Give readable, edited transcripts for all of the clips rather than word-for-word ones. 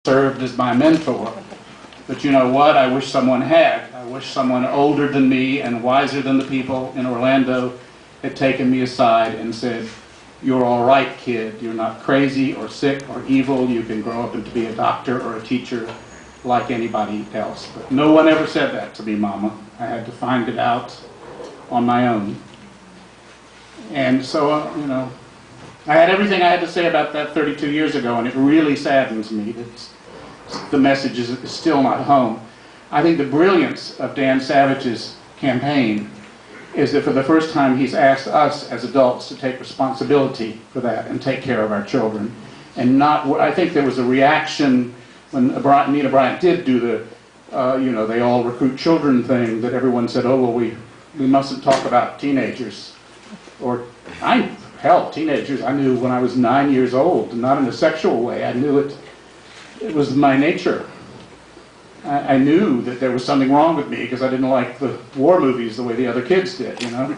served as my mentor. But you know what? I wish someone had. I wish someone older than me and wiser than the people in Orlando had taken me aside and said, "You're all right, kid. You're not crazy or sick or evil. You can grow up and to be a doctor or a teacher like anybody else." But no one ever said that to me, Mama. I had to find it out on my own. And so, you know, I had everything I had to say about that 32 years ago, and it really saddens me that the message is still not home. I think the brilliance of Dan Savage's campaign is that for the first time he's asked us as adults to take responsibility for that and take care of our children. And not, I think there was a reaction when Nina Bryant did do the, you know, they all recruit children thing, that everyone said, oh, well, we mustn't talk about teenagers. Or, hell, teenagers, I knew when I was 9 years old, not in a sexual way. I knew it was my nature. I knew that there was something wrong with me because I didn't like the war movies the way the other kids did, you know.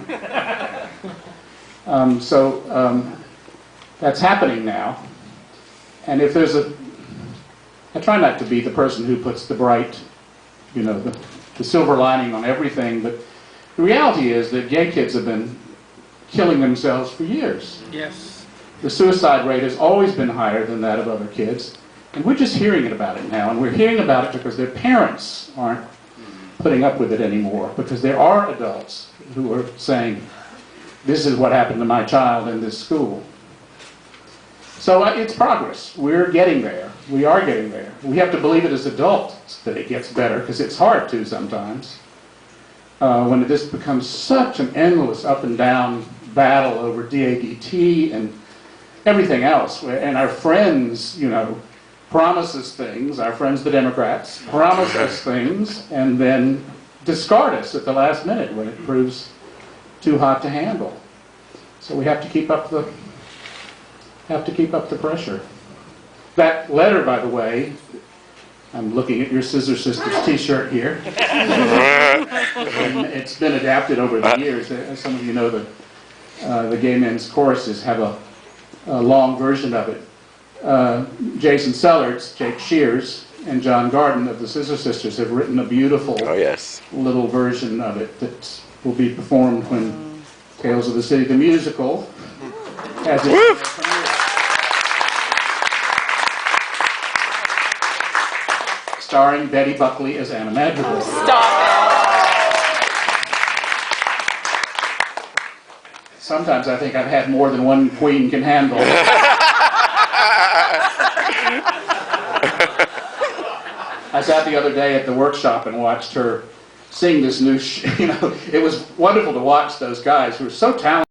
That's happening now. And if there's I try not to be the person who puts the bright, you know, the silver lining on everything, but the reality is that gay kids have been killing themselves for years. Yes. The suicide rate has always been higher than that of other kids. And we're just hearing about it now, and we're hearing about it because their parents aren't putting up with it anymore, because there are adults who are saying, this is what happened to my child in this school. So it's progress. We're getting there. We are getting there. We have to believe it as adults that it gets better, because it's hard to sometimes. When this becomes such an endless up and down battle over DADT and everything else, and our friends, you know, promise us things, our friends the Democrats, promise us things, and then discard us at the last minute when it proves too hot to handle. So we have to keep up the pressure. That letter, by the way, I'm looking at your Scissor Sisters t-shirt here. And it's been adapted over the years. As some of you know, the gay men's choruses have a long version of it. Jason Sellards, Jake Shears, and John Garden of the Scissor Sisters have written a beautiful little version of it that will be performed when Tales of the City, the musical, has its premiere. Starring Betty Buckley as Anna Madrigal. Sometimes I think I've had more than one queen can handle. I sat the other day at the workshop and watched her sing this new, you know, it was wonderful to watch those guys who are so talented.